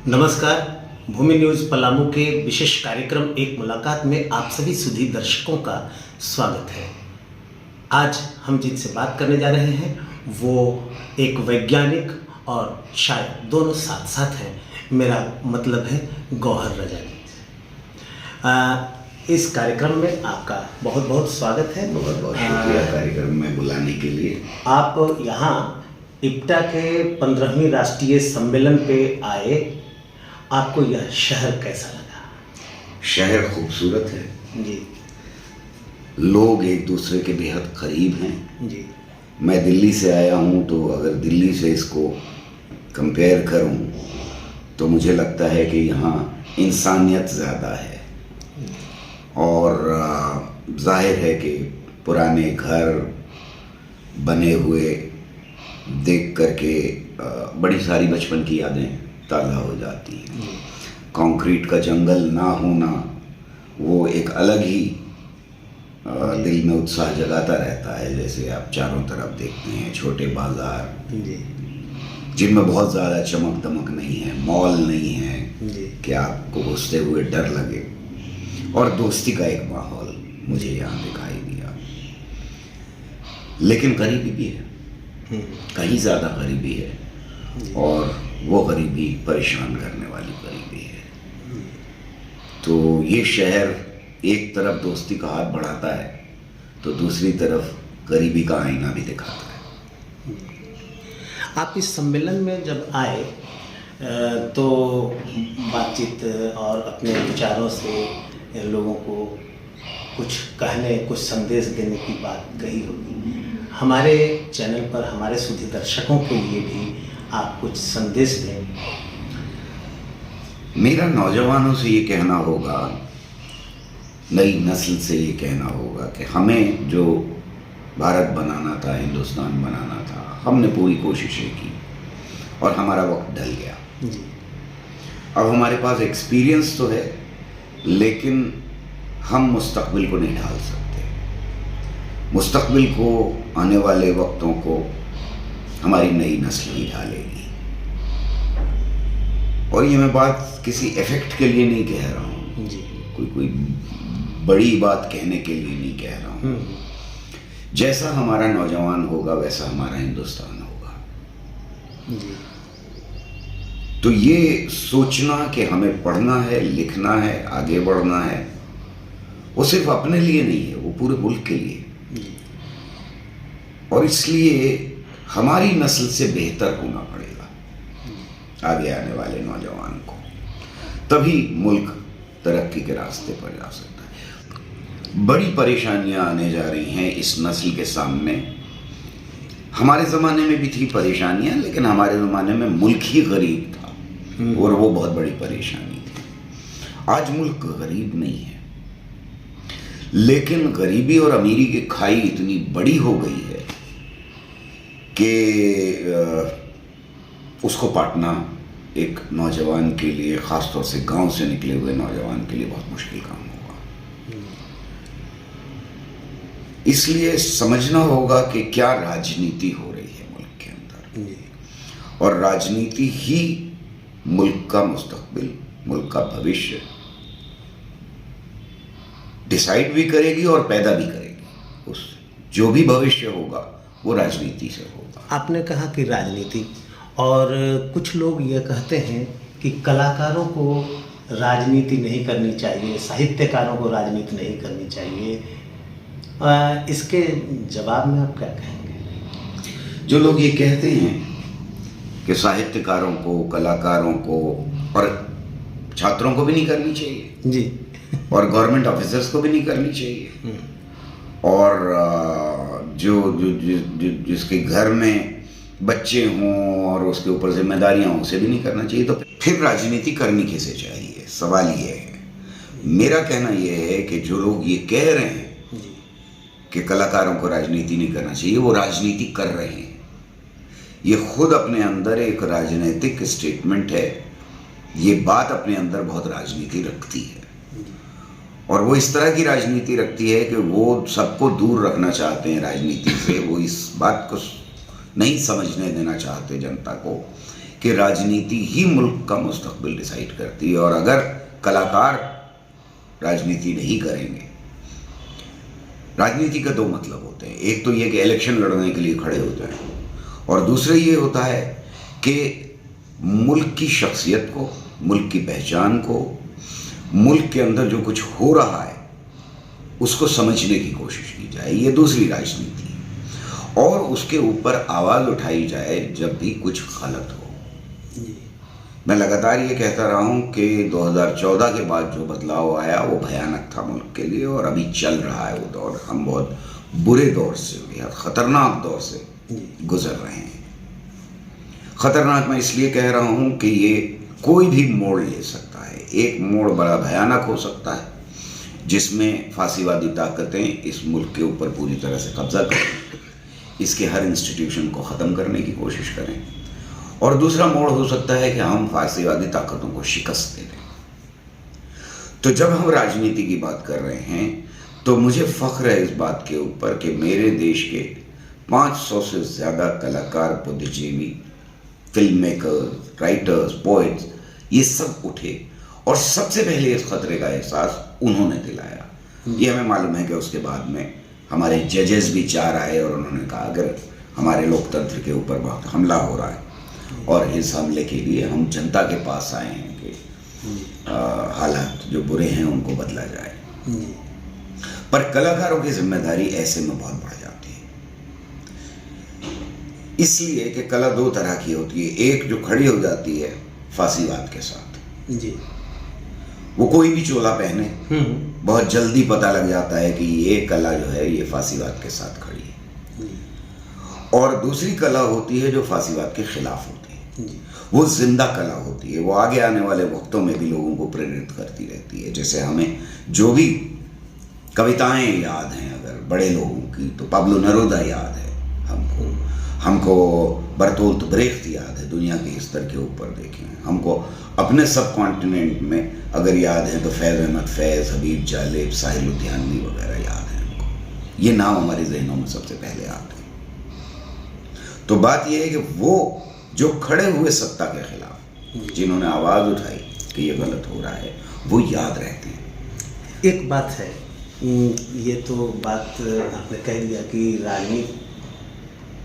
नमस्कार। भूमि न्यूज़ पलामू के विशेष कार्यक्रम एक मुलाकात में आप सभी सुधी दर्शकों का स्वागत है। आज हम जिनसे बात करने जा रहे हैं वो एक वैज्ञानिक और शायर दोनों साथ साथ हैं। मेरा मतलब है गौहर रजा जी। इस कार्यक्रम में आपका बहुत बहुत स्वागत है। बहुत बहुत शुक्रिया कार्यक्रम में बुलाने के लिए। आप यहाँ इप्टा के 15वीं राष्ट्रीय सम्मेलन पे आए, आपको यह शहर कैसा लगा? शहर खूबसूरत है जी लोग एक दूसरे के बेहद करीब हैं। जी मैं दिल्ली से आया हूँ, तो अगर दिल्ली से इसको कंपेयर करूँ तो मुझे लगता है कि यहाँ इंसानियत ज़्यादा है। और जाहिर है कि पुराने घर बने हुए देख करके बड़ी सारी बचपन की यादें ताज़ा हो जाती हैं। कंक्रीट का जंगल ना होना वो एक अलग ही दिल में उत्साह जगाता रहता है। जैसे आप चारों तरफ देखते हैं छोटे बाजार जी जिनमें बहुत ज़्यादा चमक दमक नहीं है, मॉल नहीं है जी कि आपको घुसते हुए डर लगे, और दोस्ती का एक माहौल मुझे यहाँ दिखाई दिया। लेकिन गरीबी भी है, कहीं ज़्यादा गरीबी है, और वो गरीबी परेशान करने वाली गरीबी है। तो ये शहर एक तरफ दोस्ती का हाथ बढ़ाता है तो दूसरी तरफ गरीबी का आईना भी दिखाता है। आप इस सम्मेलन में जब आए तो बातचीत और अपने विचारों से लोगों को कुछ कहने, कुछ संदेश देने की बात कही होगी। हमारे चैनल पर हमारे सुधी दर्शकों के लिए भी आप कुछ संदेश दें। मेरा नौजवानों से ये कहना होगा, नई नस्ल से ये कहना होगा कि हमें जो भारत बनाना था, हिंदुस्तान बनाना था, हमने पूरी कोशिशें की और हमारा वक्त ढल गया। जी अब हमारे पास एक्सपीरियंस तो है, लेकिन हम मुस्तकबिल को नहीं ढाल सकते। मुस्तकबिल को, आने वाले वक्तों को हमारी नई नस्ल ही ढालेगी। और ये मैं बात किसी इफेक्ट के लिए नहीं कह रहा हूँ, जी कोई बड़ी बात कहने के लिए नहीं कह रहा हूँ। जैसा हमारा नौजवान होगा वैसा हमारा हिंदुस्तान होगा। जी तो ये सोचना कि हमें पढ़ना है, लिखना है, आगे बढ़ना है, वो सिर्फ अपने लिए नहीं है, वो पूरे मुल्क के लिए। और इसलिए हमारी नस्ल से बेहतर होना पड़ेगा आगे आने वाले नौजवान को, तभी मुल्क तरक्की के रास्ते पर जा सकता है। बड़ी परेशानियां आने जा रही हैं इस नस्ल के सामने। हमारे ज़माने में भी थी परेशानियां, लेकिन हमारे ज़माने में मुल्क ही गरीब था और वो बहुत बड़ी परेशानी थी। आज मुल्क गरीब नहीं है, लेकिन गरीबी और अमीरी की खाई इतनी बड़ी हो गई है कि उसको पाटना एक नौजवान के लिए, ख़ासतौर से गांव से निकले हुए नौजवान के लिए बहुत मुश्किल काम होगा। इसलिए समझना होगा कि क्या राजनीति हो रही है मुल्क के अंदर, और राजनीति ही मुल्क का मुस्तकबिल, मुल्क का भविष्य डिसाइड भी करेगी और पैदा भी करेगी। उस जो भी भविष्य होगा वो राजनीति से होगा। आपने कहा कि राजनीति, और कुछ लोग ये कहते हैं कि कलाकारों को राजनीति नहीं करनी चाहिए, साहित्यकारों को राजनीति नहीं करनी चाहिए। इसके जवाब में आप क्या कहेंगे? जो लोग ये कहते हैं कि साहित्यकारों को, कलाकारों को और छात्रों को भी नहीं करनी चाहिए जी, और गवर्नमेंट ऑफिसर्स को भी नहीं करनी चाहिए, और जिसके घर में बच्चे हों और उसके ऊपर जिम्मेदारियां हों, उसे भी नहीं करना चाहिए, तो फिर राजनीति करनी किसे चाहिए? सवाल ये है। मेरा कहना यह है कि जो लोग ये कह रहे हैं कि कलाकारों को राजनीति नहीं करना चाहिए, वो राजनीति कर रहे हैं। ये खुद अपने अंदर एक राजनीतिक स्टेटमेंट है। ये बात अपने अंदर बहुत राजनीति रखती है, और वो इस तरह की राजनीति रखती है कि वो सबको दूर रखना चाहते हैं राजनीति से। वो इस बात को नहीं समझने देना चाहते जनता को कि राजनीति ही मुल्क का मुस्तकबिल डिसाइड करती है, और अगर कलाकार राजनीति नहीं करेंगे, राजनीति का दो मतलब होते हैं, एक तो ये कि इलेक्शन लड़ने के लिए खड़े होते हैं, और दूसरा ये होता है कि मुल्क की शख्सियत को, मुल्क की पहचान को, मुल्क के अंदर जो कुछ हो रहा है उसको समझने की कोशिश की जाए, ये दूसरी राजनीति है, और उसके ऊपर आवाज़ उठाई जाए जब भी कुछ गलत हो। मैं लगातार ये कहता रहा हूँ कि 2014 के बाद जो बदलाव आया वो भयानक था मुल्क के लिए, और अभी चल रहा है वो दौर। हम बहुत बुरे दौर से, बेहद ख़तरनाक दौर से गुजर रहे हैं। ख़तरनाक मैं इसलिए कह रहा हूँ कि ये कोई भी मोड़ ले सकता है। एक मोड़ बड़ा भयानक हो सकता है जिसमें फांसीवादी ताकतें इस मुल्क के ऊपर पूरी तरह से कब्जा करें, इसके हर इंस्टीट्यूशन को ख़त्म करने की कोशिश करें, और दूसरा मोड़ हो सकता है कि हम फांसीवादी ताकतों को शिकस्त दे दें। तो जब हम राजनीति की बात कर रहे हैं तो मुझे फ़ख्र है इस बात के ऊपर कि मेरे देश के 500 से ज़्यादा कलाकार, बुद्धिजीवी, फिल्म मेकर्स, राइटर्स, पोइट्स, ये सब उठे, और सबसे पहले इस खतरे का एहसास उन्होंने दिलाया। ये हमें मालूम है कि उसके बाद में हमारे जजेस भी 4 आए और उन्होंने कहा अगर हमारे लोकतंत्र के ऊपर बहुत हमला हो रहा है और इस हमले के लिए हम जनता के पास आए हैं कि हालात जो बुरे हैं उनको बदला जाए। पर कलाकारों की जिम्मेदारी ऐसे में बहुत बढ़ जाती है, इसलिए कि कला दो तरह की होती है। एक जो खड़ी हो जाती है फांसीवाद के साथ जी, वो कोई भी चोला पहने, बहुत जल्दी पता लग जाता है कि ये कला जो है ये फांसीवाद के साथ खड़ी है। और दूसरी कला होती है जो फांसीवाद के खिलाफ होती है, वो जिंदा कला होती है, वो आगे आने वाले वक्तों में भी लोगों को प्रेरित करती रहती है। जैसे हमें जो भी कविताएं याद हैं अगर बड़े लोगों की, तो पाब्लो नेरूदा याद है हमको बर्तोल्ट ब्रेख्त याद है, दुनिया के स्तर के ऊपर देखें। हमको अपने सब कॉन्टिनेंट में अगर याद है तो फैज़ अहमद फैज़, हबीब जालिब, साहिल लुधियानवी वगैरह याद है हमको। ये नाम हमारे जहनों में सबसे पहले आते हैं। तो बात यह है कि वो जो खड़े हुए सत्ता के खिलाफ, जिन्होंने आवाज़ उठाई कि ये गलत हो रहा है, वो याद रहते हैं। एक बात है, ये तो बात आपने कह दिया कि राजनीति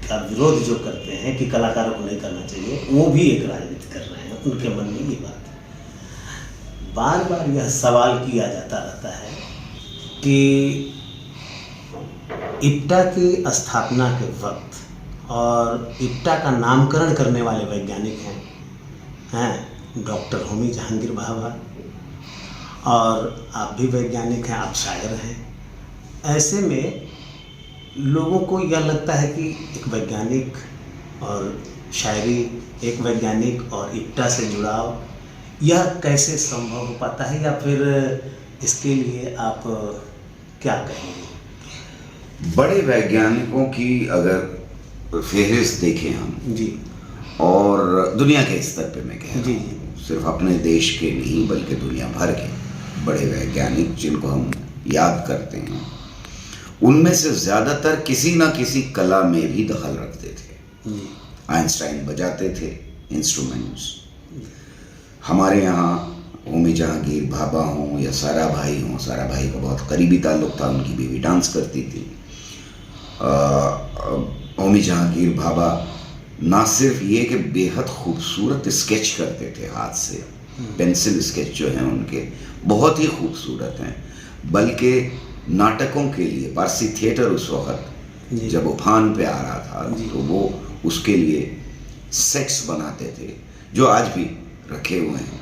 का विरोध जो करते हैं कि कलाकारों को नहीं करना चाहिए, वो भी एक राजनीति कर रहे हैं, उनके मन में ये बात है। बार बार यह सवाल किया जाता रहता है कि इप्टा की स्थापना के वक्त और इप्टा का नामकरण करने वाले वैज्ञानिक हैं डॉक्टर होमी जहांगीर भाभा, और आप भी वैज्ञानिक हैं, आप शायर हैं। ऐसे में लोगों को यह लगता है कि एक वैज्ञानिक और शायरी, एक वैज्ञानिक और इप्टा से जुड़ाव, यह कैसे संभव हो पाता है, या फिर इसके लिए आप क्या कहेंगे? बड़े वैज्ञानिकों की अगर फहरिस्त देखें हम जी, और दुनिया के स्तर पे मैं कह रहा जी, हूँ, सिर्फ अपने देश के नहीं बल्कि दुनिया भर के बड़े वैज्ञानिक जिनको हम याद करते हैं, उनमें से ज़्यादातर किसी ना किसी कला में भी दखल रखते थे। आइंस्टाइन बजाते थे इंस्ट्रूमेंट्स। हमारे यहाँ होमी जहांगीर भाभा हों या सारा भाई हों, सारा भाई का बहुत करीबी ताल्लुक़ था, उनकी बीवी डांस करती थी। होमी जहांगीर भाभा ना सिर्फ ये कि बेहद खूबसूरत स्केच करते थे हाथ से, पेंसिल स्केच जो हैं उनके बहुत ही खूबसूरत हैं, बल्कि नाटकों के लिए पारसी थिएटर उस वक्त जब उफान पे आ रहा था तो वो उसके लिए सेट्स बनाते थे जो आज भी रखे हुए हैं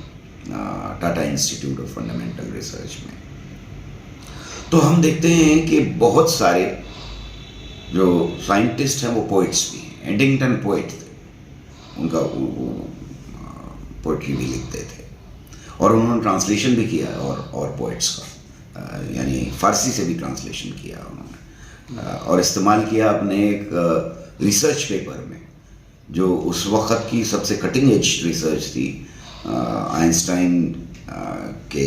Tata institute of fundamental research में। तो हम देखते हैं कि बहुत सारे जो साइंटिस्ट हैं वो पोइट्स भी हैं। एडिंगटन पोइट थे, उनका पोइट्री भी लिखते थे, और उन्होंने ट्रांसलेशन भी किया और पोइट्स का, यानी फ़ारसी से भी ट्रांसलेशन किया उन्होंने, और इस्तेमाल किया अपने एक रिसर्च पेपर में जो उस वक़्त की सबसे कटिंग एज रिसर्च थी, आइंस्टाइन के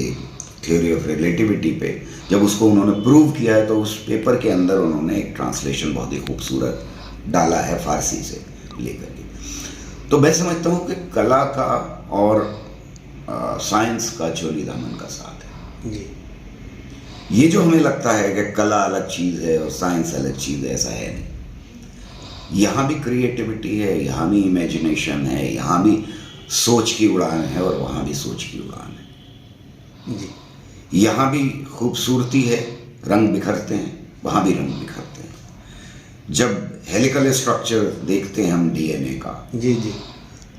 थ्योरी ऑफ रिलेटिविटी पे। जब उसको उन्होंने प्रूव किया है तो उस पेपर के अंदर उन्होंने एक ट्रांसलेशन बहुत ही खूबसूरत डाला है फ़ारसी से लेकर के। तो मैं समझता हूँ कि कला का और साइंस का चोली दामन का साथ है। जी ये जो हमें लगता है कि कला अलग चीज़ है और साइंस अलग चीज़ है, ऐसा है नहीं। यहाँ भी क्रिएटिविटी है, यहाँ भी इमेजिनेशन है, यहाँ भी सोच की उड़ान है और वहाँ भी सोच की उड़ान है। जी यहाँ भी खूबसूरती है, रंग बिखरते हैं, वहाँ भी रंग बिखरते हैं। जब हेलिकल स्ट्रक्चर देखते हैं हम डीएनए का, जी जी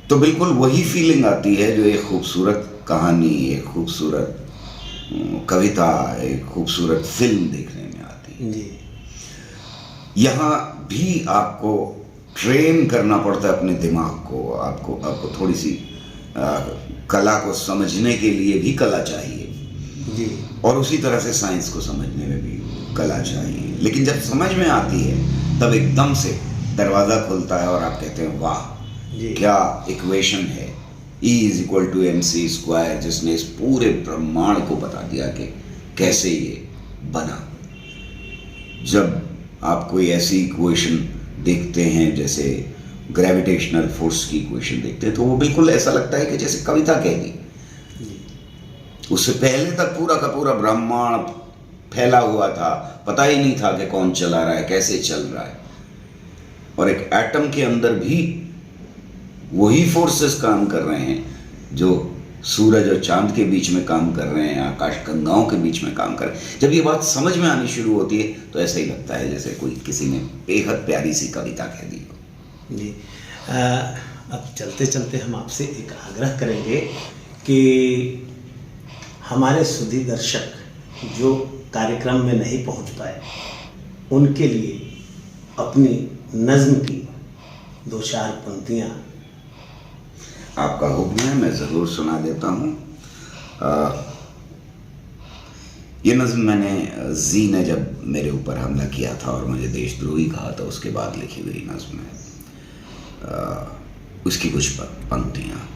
तो बिल्कुल वही फीलिंग आती है जो एक खूबसूरत कहानी, एक खूबसूरत कविता, एक खूबसूरत फिल्म देखने में आती है। जी यहाँ भी आपको ट्रेन करना पड़ता है अपने दिमाग को, आपको थोड़ी सी कला को समझने के लिए भी कला चाहिए, जी और उसी तरह से साइंस को समझने में भी कला चाहिए। लेकिन जब समझ में आती है तब एकदम से दरवाज़ा खुलता है और आप कहते हैं वाह, जी क्या इक्वेशन है, E=mc², जिसने इस पूरे ब्रह्मांड को बता दिया कि कैसे ये बना। जब आप कोई ऐसी इक्वेशन देखते हैं जैसे ग्रेविटेशनल फोर्स की इक्वेशन देखते हैं, तो वो बिल्कुल ऐसा लगता है कि जैसे कविता कह दी। उससे पहले तक पूरा का पूरा ब्रह्मांड फैला हुआ था, पता ही नहीं था कि कौन चला रहा है, कैसे चल रहा है। और एक एटम के अंदर भी वही फोर्सेस काम कर रहे हैं जो सूरज और चांद के बीच में काम कर रहे हैं, आकाश गंगाओं के बीच में काम कर रहे हैं। जब ये बात समझ में आनी शुरू होती है तो ऐसा ही लगता है जैसे कोई किसी ने बेहद प्यारी सी कविता कह दी हो। जी अब चलते चलते हम आपसे एक आग्रह करेंगे कि हमारे सुधी दर्शक जो कार्यक्रम में नहीं पहुंच पाए, उनके लिए अपनी नज्म की 2-4 पंक्तियां। आपका हुक्म है, मैं ज़रूर सुना देता हूँ। ये नज़्म मैंने जी ने जब मेरे ऊपर हमला किया था और मुझे देशद्रोही कहा था, उसके बाद लिखी हुई नज़्म है। उसकी कुछ पंक्तियाँ।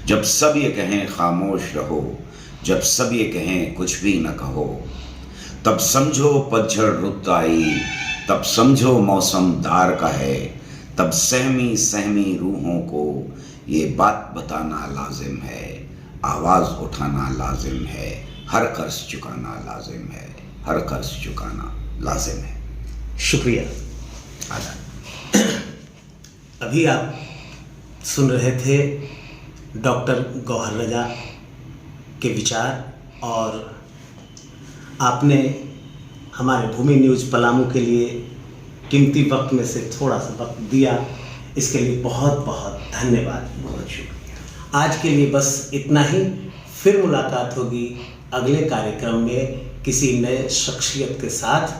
जब सब ये कहें खामोश रहो, जब सब ये कहें कुछ भी न कहो, तब समझो पतझड़ रुत आई, तब समझो मौसम दार का है, तब सहमी सहमी रूहों को ये बात बताना लाजिम है, आवाज़ उठाना लाजिम है, हर कर्ज चुकाना लाजिम है, हर कर्ज चुकाना लाजिम है। शुक्रिया। अभी आप सुन रहे थे डॉक्टर गौहर रजा के विचार, और आपने हमारे भूमि न्यूज़ पलामू के लिए कीमती वक्त में से थोड़ा सा वक्त दिया, इसके लिए बहुत बहुत धन्यवाद। बहुत शुक्रिया। आज के लिए बस इतना ही। फिर मुलाकात होगी अगले कार्यक्रम में किसी नए शख्सियत के साथ।